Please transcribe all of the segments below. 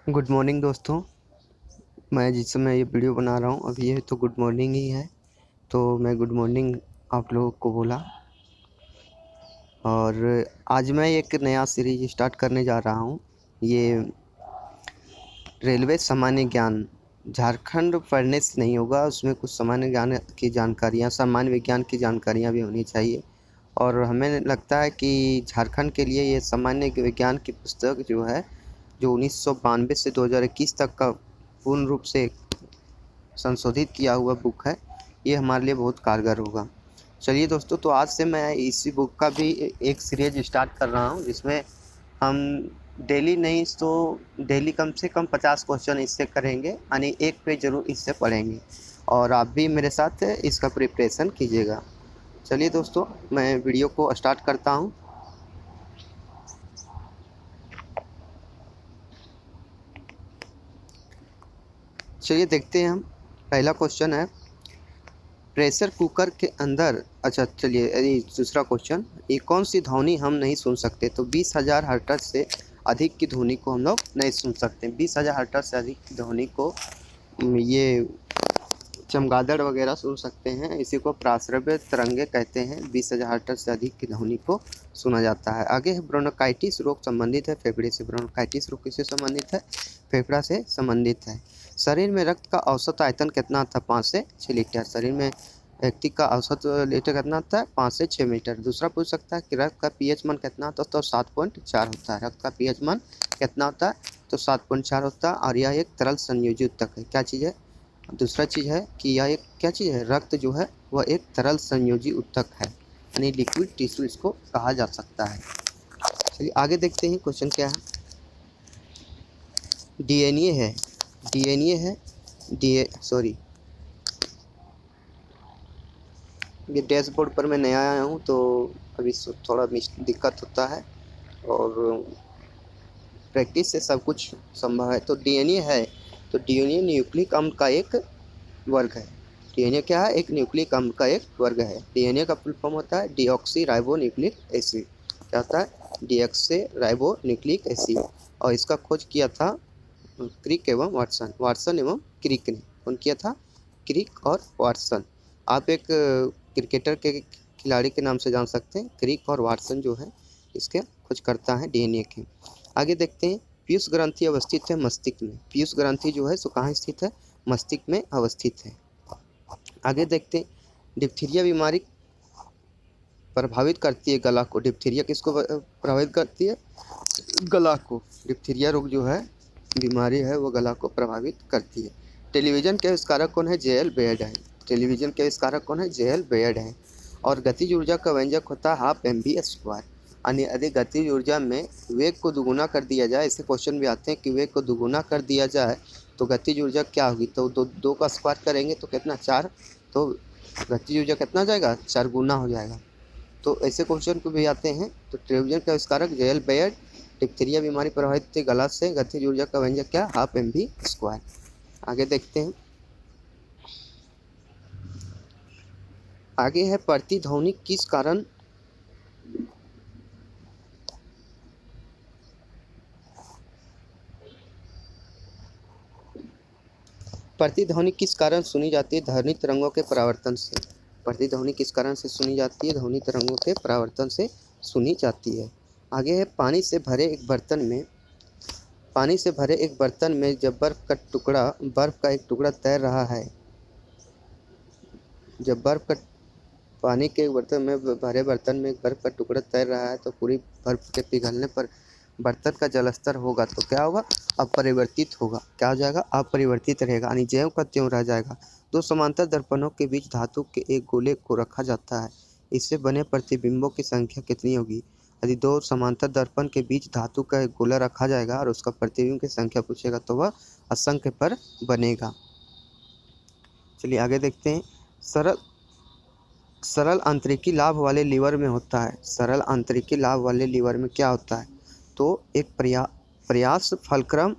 Good morning दोस्तों। मैं जिस समय ये वीडियो बना रहा हूँ अभी ये तो गुड मॉर्निंग ही है, तो मैं गुड मॉर्निंग आप लोगों को बोला। और आज मैं एक नया सीरीज स्टार्ट करने जा रहा हूँ। ये रेलवे सामान्य ज्ञान, झारखंड पढ़ने से नहीं होगा, उसमें कुछ सामान्य ज्ञान की जानकारियाँ, सामान्य विज्ञान की जानकारियाँ भी होनी चाहिए। और हमें लगता है कि झारखंड के लिए ये सामान्य विज्ञान की पुस्तक जो है, जो 1992 से 2021 तक का पूर्ण रूप से संशोधित किया हुआ बुक है, ये हमारे लिए बहुत कारगर होगा। चलिए दोस्तों, तो आज से मैं इसी बुक का भी एक सीरीज स्टार्ट कर रहा हूँ, जिसमें हम डेली नहीं तो डेली कम से कम 50 क्वेश्चन इससे करेंगे, यानी एक पेज जरूर इससे पढ़ेंगे। और आप भी मेरे साथ इसका प्रिपरेशन कीजिएगा। चलिए दोस्तों, मैं वीडियो को स्टार्ट करता हूँ। चलिए देखते हैं हम। पहला क्वेश्चन है, प्रेशर कुकर के अंदर, अच्छा चलिए यदि दूसरा क्वेश्चन, ये कौन सी ध्वनि हम नहीं सुन सकते? तो 20,000 हर्ट्ज से अधिक की ध्वनि को हम लोग नहीं सुन सकते। 20,000 हर्ट्ज से अधिक की ध्वनि को ये चमगादड़ वगैरह सुन सकते हैं। इसी को प्राश्रव्य तरंगे कहते हैं। 20,000 हर्ट्ज से अधिक की ध्वनि को सुना जाता है। आगे है, ब्रोंकाइटिस रोग संबंधित है फेफड़े से। ब्रोंकाइटिस रोग किससे संबंधित है? फेफड़ा से संबंधित है। शरीर में रक्त का औसत आयतन कितना था? 5 से 6 लीटर। शरीर में व्यक्ति का औसत लीटर कितना होता है? 5 से 6 मीटर। दूसरा पूछ सकता है कि रक्त का पीएच मान कितना होता है? तो 7.4 होता है। रक्त का पीएच मान कितना होता है? तो 7.4 होता है। और यह एक तरल संयोजी उत्तक है। क्या चीज़ है? दूसरा चीज़ है कि यह एक क्या चीज़ है? रक्त जो है वह एक तरल संयोजी उत्तक है, यानी लिक्विड टिश्यू इसको कहा जा सकता है। चलिए आगे देखते हैं क्वेश्चन क्या है। डीएनए है, डीएनए है, ये डैशबोर्ड पर मैं नया आया हूँ तो अभी थोड़ा दिक्कत होता है, और प्रैक्टिस से सब कुछ संभव है। तो डीएनए है, तो डीएनए न्यूक्लिक अम्ल का एक वर्ग है। डीएनए क्या है? एक न्यूक्लिक अम्ल का एक वर्ग है। डीएनए का फुल फॉर्म होता है डीऑक्सी राइबो न्यूक्लिक एसिड। क्या होता है? Deoxy ribo nucleic acid. और इसका खोज किया था क्रिक एवं वाटसन, वाटसन एवं क्रिक ने। कौन किया था? क्रिक और वाटसन। आप एक क्रिकेटर के खिलाड़ी के नाम से जान सकते हैं। क्रिक और वाटसन जो है इसके खोज करता है डीएनए के। आगे देखते हैं, पीयूष ग्रंथि अवस्थित है मस्तिष्क में। पीयूष ग्रंथि जो है सो कहाँ स्थित है? मस्तिष्क में अवस्थित है। आगे देखते हैं, डिप्थीरिया बीमारी प्रभावित करती है गला को। डिप्थीरिया किसको प्रभावित करती है? गला को। डिप्थीरिया रोग जो है, बीमारी है, वो गला को प्रभावित करती है। टेलीविजन के आविष्कारक कौन है? जे एल बेयर्ड है। टेलीविजन के आविष्कारक कौन है? जे एल बेयर्ड है। और गतिज ऊर्जा का व्यंजक होता है हाफ एम वी स्क्वायर, यानी यदि गतिज ऊर्जा में वेग को दुगुना कर दिया जाए, ऐसे क्वेश्चन भी आते हैं कि वेग को दुगुना कर दिया जाए तो गतिज ऊर्जा क्या होगी? तो दो का स्क्वायर करेंगे तो कितना? 4। तो गतिज ऊर्जा कितना जाएगा? 4 गुना हो जाएगा। तो ऐसे क्वेश्चन को भी आते हैं। तो टेलीविजन के आविष्कारक जे एल बेयर्ड। डिप्थीरिया बीमारी प्रभावित थी गला से। गतिज ऊर्जा का व्यंजक क्या? Half m v square. आगे देखते हैं, आगे है, प्रतिध्वनि किस कारण प्रतिध्वनि किस कारण सुनी जाती है? ध्वनि तरंगों के परावर्तन से। प्रतिध्वनि किस कारण से सुनी जाती है? ध्वनि तरंगों के परावर्तन से सुनी जाती है। आगे है, पानी से भरे एक बर्तन में, पानी से भरे एक बर्तन में जब बर्फ का एक टुकड़ा तैर रहा है, जब पानी के बर्तन में भरे बर्तन में एक बर्फ का टुकड़ा तैर रहा है, तो पूरी बर्फ के पिघलने पर बर्तन का जलस्तर होगा तो क्या होगा? अपरिवर्तित होगा। क्या हो जाएगा? अपरिवर्तित रहेगा, यानी ज्यों का त्यों रह जाएगा। दो समांतर दर्पणों के बीच धातु के एक गोले को रखा जाता है, इससे बने प्रतिबिंबों की संख्या कितनी होगी? यदि दो समांतर दर्पण के बीच धातु का एक गोला रखा जाएगा और उसका प्रतिबिंब की संख्या पूछेगा तो वह असंख्य पर बनेगा। चलिए आगे देखते हैं, सरल सरल आंतरिकी लाभ वाले लीवर में होता है। सरल आंतरिकी लाभ वाले लीवर में क्या होता है? तो एक प्रयास फलक्रम,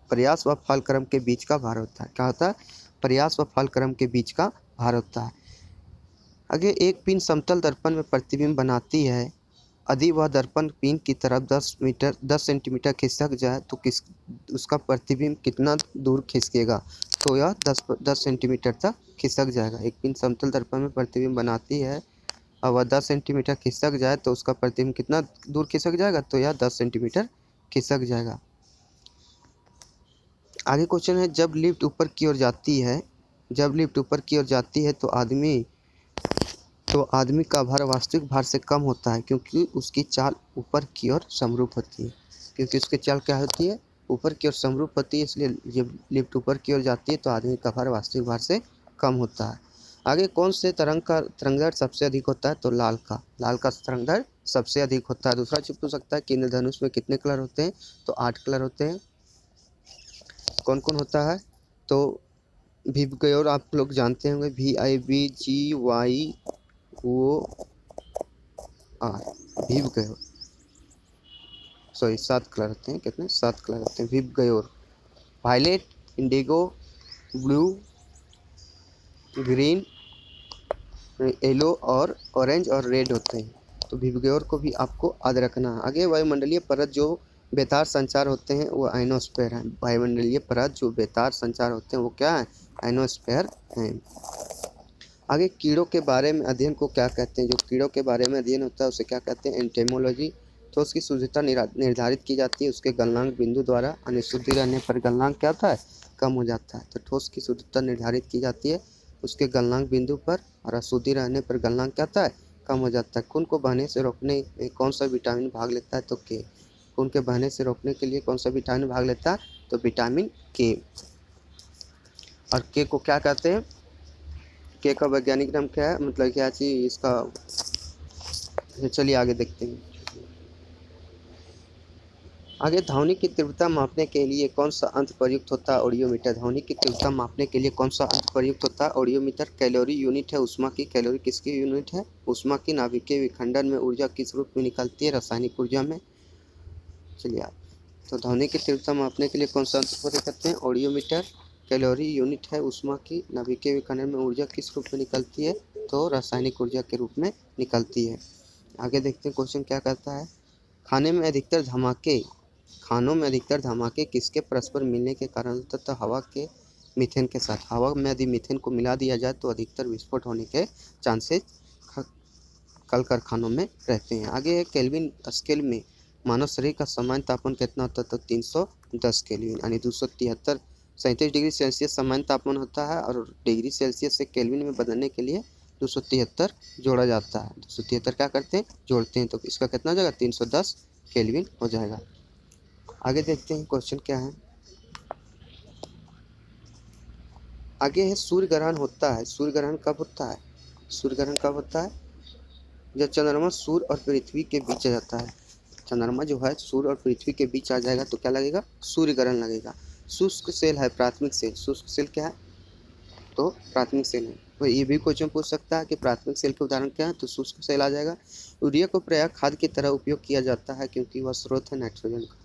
प्रयास व फलक्रम के बीच का भार होता है। क्या होता है? प्रयास व फलक्रम के बीच का भार होता है। आगे, एक पिन समतल दर्पण में प्रतिबिंब बनाती है यदि वह दर्पण पिन की तरफ 10 सेंटीमीटर खिसक जाए तो उसका प्रतिबिंब कितना दूर खिसकेगा? तो यह 10 सेंटीमीटर तक खिसक जाएगा। एक पिन समतल दर्पण में प्रतिबिंब बनाती है और वह 10 सेंटीमीटर खिसक जाए तो उसका प्रतिबिंब कितना दूर खिसक जाएगा? तो यह 10 सेंटीमीटर खिसक जाएगा। आगे क्वेश्चन है, जब लिफ्ट ऊपर की ओर जाती है तो आदमी का भार वास्तविक भार से कम होता है क्योंकि उसकी चाल ऊपर की ओर समरूप होती है। क्योंकि उसकी चाल क्या होती है? ऊपर की ओर समरूप होती है, इसलिए जब लिफ्ट ऊपर की ओर जाती है तो आदमी का भार वास्तविक भार से कम होता है। आगे कौन से तरंग का तरंगदैर्घ्य सबसे अधिक होता है? तो लाल का तरंगदैर्घ्य सबसे अधिक होता है। दूसरा चीज पूछ सकता है कि इंद्रधनुष में कितने कलर होते हैं? तो 8 कलर होते हैं। कौन कौन होता है? तो विबगयोर आप लोग जानते होंगे, VIBGYOR, विबगयोर। सॉरी 7 कलर होते हैं। कितने? 7 कलर होते हैं VIBGYOR. Violet, indigo, blue, green, yellow और ऑरेंज और रेड होते हैं। तो विबगयोर को भी आपको याद रखना है। आगे वायुमंडलीय परत जो बेतार संचार होते हैं वो आयनोस्फीयर है। वायुमंडलीय परत जो बेतार संचार होते हैं वो क्या है? आयनोस्फीयर हैं। आगे कीड़ों के बारे में अध्ययन को क्या कहते हैं? जो कीड़ों के बारे में अध्ययन होता है उसे क्या कहते हैं? एंटेमोलॉजी। तो उसकी शुद्धता निर्धारित की जाती है उसके गलनांक बिंदु द्वारा। अनिशुद्धि रहने पर गलनांक क्या होता है? कम हो जाता है। तो ठोस की शुद्धता निर्धारित की जाती है उसके गलनांक बिंदु पर, और अशुद्धि रहने पर गलनांक क्या होता है? कम हो जाता है। खून को बहने से रोकने में कौन सा विटामिन भाग लेता है? तो के। खून के बहने से रोकने के लिए कौन सा विटामिन भाग लेता है? तो विटामिन के। और के को क्या कहते हैं? के का वैज्ञानिक नाम क्या है? मतलब क्या चीज इसका? चलिए आगे देखते हैं। आगे ध्वनि की तीव्रता मापने के लिए कौन सा यंत्र प्रयुक्त होता है? ऑडियोमीटर। ध्वनि की तीव्रता मापने के लिए कौन सा यंत्र प्रयुक्त होता है? ऑडियोमीटर। कैलोरी यूनिट है ऊष्मा की। कैलोरी किसकी यूनिट है? ऊष्मा की। नाभिकीय विखंडन में ऊर्जा किस रूप में निकलती है? रासायनिक ऊर्जा में। चलिए तो ध्वनि की तीव्रता मापने के लिए कौन सा यंत्र प्रयोग करते हैं? ऑडियोमीटर। कैलोरी यूनिट है ऊष्मा की। नाभिकीय विखंडन में ऊर्जा किस रूप में निकलती है? तो रासायनिक ऊर्जा के रूप में निकलती है। आगे देखते हैं क्वेश्चन क्या कहता है। खानों में अधिकतर धमाके किसके परस्पर मिलने के कारण होता है? तो हवा के मीथेन के साथ। हवा में यदि मीथेन को मिला दिया जाए तो अधिकतर विस्फोट होने के चांसेस कल कारखानों में रहते हैं। आगे है केल्विन स्केल में मानव शरीर का सामान्य तापमान कितना होता है? तो 310 केल्विन यानी 237 डिग्री सेल्सियस सामान्य तापमान होता है। और डिग्री सेल्सियस से केल्विन में बदलने के लिए 273 जोड़ा जाता है। 273 क्या करते हैं? जोड़ते हैं। तो इसका कितना हो जाएगा? 310 केल्विन हो जाएगा। आगे देखते हैं क्वेश्चन क्या है। आगे है सूर्य ग्रहण होता है। सूर्य ग्रहण कब होता है? सूर्य ग्रहण कब होता है? जब चंद्रमा सूर्य और पृथ्वी के बीच आ जाता है। चंद्रमा जो है सूर्य और पृथ्वी के बीच आ जाएगा तो क्या लगेगा? सूर्य ग्रहण लगेगा। शुष्क सेल है प्राथमिक सेल। शुष्क सेल क्या है? तो प्राथमिक सेल है। तो ये भी क्वेश्चन पूछ सकता है कि प्राथमिक सेल के उदाहरण क्या है? तो शुष्क सेल आ जाएगा। यूरिया को प्रायः खाद की तरह उपयोग किया जाता है क्योंकि वह स्रोत है नाइट्रोजन का।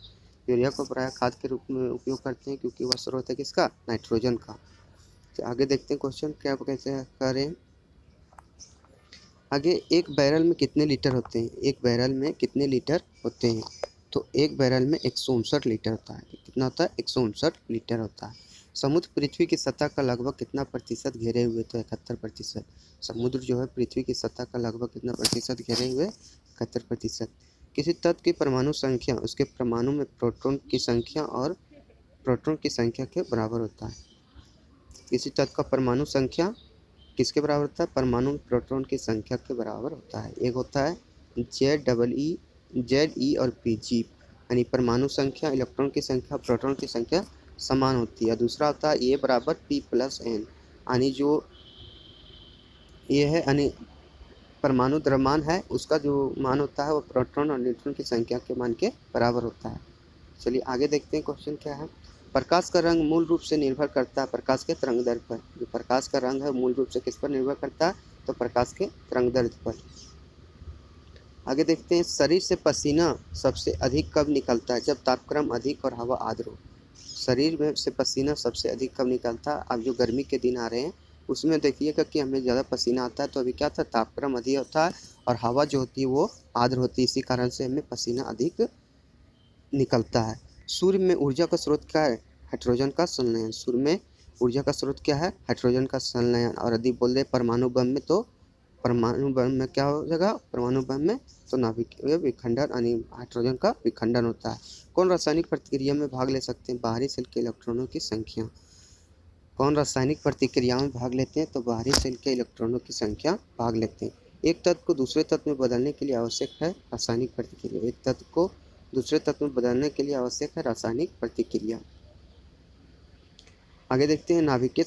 यूरिया को प्रायः खाद के रूप में उपयोग करते हैं क्योंकि वह स्रोत है किसका? नाइट्रोजन का। तो आगे देखते हैं क्वेश्चन क्या कैसे करें। आगे एक बैरल में कितने लीटर होते हैं? एक बैरल में कितने लीटर होते हैं? तो एक बैरल में 159 लीटर होता है। कितना होता है? 159 लीटर होता है। समुद्र पृथ्वी की सतह का लगभग कितना प्रतिशत घेरे हुए? तो 71%। समुद्र जो है पृथ्वी की सतह का लगभग कितना प्रतिशत घेरे हुए? 71%। किसी तत्व की परमाणु संख्या उसके परमाणु में प्रोटॉन की संख्या और प्रोटॉन की संख्या के बराबर होता है। किसी तत्व का परमाणु संख्या किसके बराबर होता है? परमाणु में प्रोटॉन की संख्या के बराबर होता है। एक होता है ZE और PG यानी परमाणु संख्या, इलेक्ट्रॉन की संख्या, प्रोटॉन की संख्या समान होती है। दूसरा होता है A बराबर P+N यानी जो ये है यानी परमाणु द्रव्यमान है उसका जो मान होता है वो प्रोटॉन और न्यूट्रॉन की संख्या के मान के बराबर होता है। चलिए आगे देखते हैं क्वेश्चन क्या है। प्रकाश का रंग मूल रूप से निर्भर करता है प्रकाश के तरंगदैर्घ्य पर। जो प्रकाश का रंग है मूल रूप से किस पर निर्भर करता है? तो प्रकाश के तरंगदैर्घ्य पर। आगे देखते हैं शरीर से पसीना सबसे अधिक कब निकलता है? जब तापक्रम अधिक और हवा आर्द्र हो। शरीर में से पसीना सबसे अधिक कब निकलता है? अब जो गर्मी के दिन आ रहे हैं उसमें देखिएगा कि हमें ज़्यादा पसीना आता है, तो अभी क्या था, तापक्रम अधिक होता है और हवा जो होती है वो आर्द्र होती है, इसी कारण से हमें पसीना अधिक निकलता है। सूर्य में ऊर्जा का स्रोत क्या है, हाइड्रोजन का संलयन। सूर्य में ऊर्जा का स्रोत क्या है, हाइड्रोजन का संलयन। और यदि बोल दे परमाणु बम में, तो परमाणु बम में क्या हो जाएगा, परमाणु बम में तो नाभिकीय विखंडन यानी हाइड्रोजन का विखंडन होता है। कौन रासायनिक प्रतिक्रिया में भाग ले सकते हैं, बाहरी सेल के इलेक्ट्रॉनों की संख्या। कौन रासायनिक प्रतिक्रिया में भाग लेते हैं, तो बाहरी सेल के इलेक्ट्रॉनों की संख्या भाग लेते हैं। एक तत्व को दूसरे तत्व में बदलने के लिए आवश्यक है रासायनिक प्रतिक्रिया। एक तत्व को दूसरे तत्व में बदलने के लिए आवश्यक है रासायनिक प्रतिक्रिया। आगे देखते हैं, नाभिकीय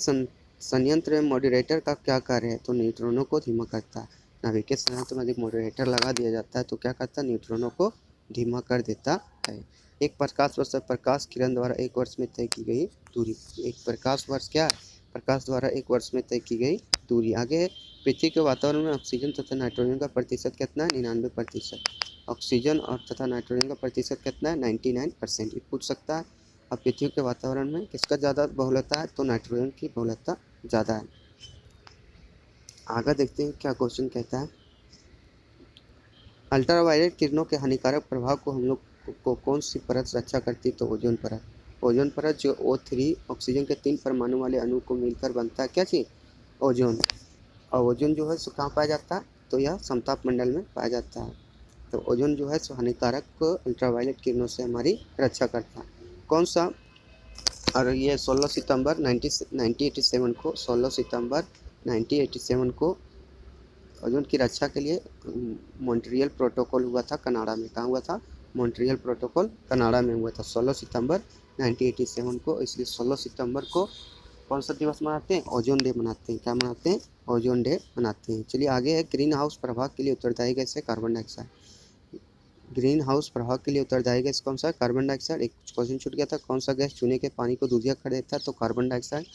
संयंत्र में मॉड्यूलेटर का क्या कार्य है, तो न्यूट्रॉनों को धीमा करता है। नाभिकीय संयंत्र में यदि मॉड्यूलेटर लगा दिया जाता है तो क्या करता है, न्यूट्रॉनों को धीमा कर देता है। एक प्रकाश वर्ष प्रकाश किरण द्वारा एक वर्ष में तय की गई दूरी। एक प्रकाश वर्ष क्या है, प्रकाश द्वारा एक वर्ष में तय की गई दूरी। आगे है, पृथ्वी के वातावरण में ऑक्सीजन तथा नाइट्रोजन का प्रतिशत कितना है, 99%। ऑक्सीजन और तथा नाइट्रोजन का प्रतिशत कितना है, 99%। ये पूछ सकता है। अब पृथ्वी के वातावरण में किसका ज़्यादा बहुलता है, तो नाइट्रोजन की बहुलता ज़्यादा है। आगे देखते हैं क्या क्वेश्चन कहता है, अल्ट्रावायलेट किरणों के हानिकारक प्रभाव को हम लोग को कौन सी परत रक्षा करती है, तो ओजोन परत। ओजोन परत जो O3 ऑक्सीजन के 3 परमाणु वाले अणु को मिलकर बनता है, क्या चीज़, ओजोन। और ओजोन जो है सो कहाँ पाया जाता है, तो यह समताप मंडल में पाया जाता है। तो ओजोन जो है सो हानिकारक अल्ट्रावायलेट किरणों से हमारी रक्षा करता है। कौन सा, और ये 16 सितंबर 1987 को 16 सितंबर 1987 को ओजोन की रक्षा के लिए मॉन्ट्रियल प्रोटोकॉल हुआ था कनाडा में। कहाँ हुआ था, मॉन्ट्रियल प्रोटोकॉल कनाडा में हुआ था 16 सितंबर 1987 को। इसलिए 16 सितंबर को कौन सा दिवस मनाते हैं, ओजोन डे मनाते हैं। क्या मनाते हैं, ओजोन डे मनाते हैं। चलिए आगे है, ग्रीन हाउस प्रभाव के लिए उत्तरदायी गैस है कार्बन डाइऑक्साइड। ग्रीन हाउस प्रभाव के लिए उत्तरदायी गैस कौन सा है, कार्बन डाइऑक्साइड। एक क्वेश्चन छूट गया था, कौन सा गैस चूने के पानी को दूधिया कर देता है, तो कार्बन डाइऑक्साइड।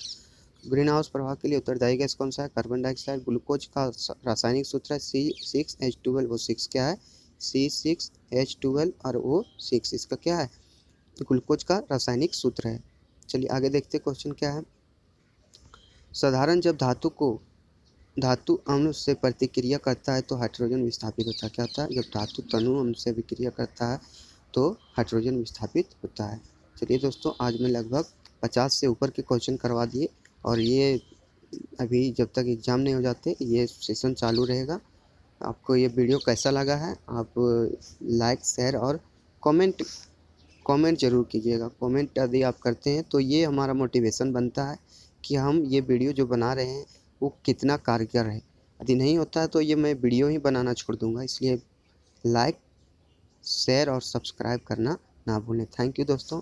ग्रीन हाउस प्रभाव के लिए उत्तरदायी गैस कौन सा है, कार्बन डाइऑक्साइड। ग्लूकोज का रासायनिक सूत्र है C6H12O6। क्या है, C6H12 और O6, इसका क्या है, ग्लूकोज का रासायनिक सूत्र है। चलिए आगे देखते क्वेश्चन क्या है, साधारण जब धातु अम्ल से प्रतिक्रिया करता है तो हाइड्रोजन विस्थापित होता है। क्या होता है, जब धातु तनु अम्ल से विक्रिया करता है तो हाइड्रोजन विस्थापित होता है। चलिए दोस्तों, आज मैं लगभग 50 से ऊपर के क्वेश्चन करवा दिए, और ये अभी जब तक एग्ज़ाम नहीं हो जाते ये सेशन चालू रहेगा। आपको ये वीडियो कैसा लगा है, आप लाइक शेयर और कमेंट ज़रूर कीजिएगा। कमेंट यदि आप करते हैं तो ये हमारा मोटिवेशन बनता है कि हम ये वीडियो जो बना रहे हैं वो कितना कारगर है। यदि नहीं होता है तो ये मैं वीडियो ही बनाना छोड़ दूँगा। इसलिए लाइक शेयर और सब्सक्राइब करना ना भूलें। थैंक यू दोस्तों।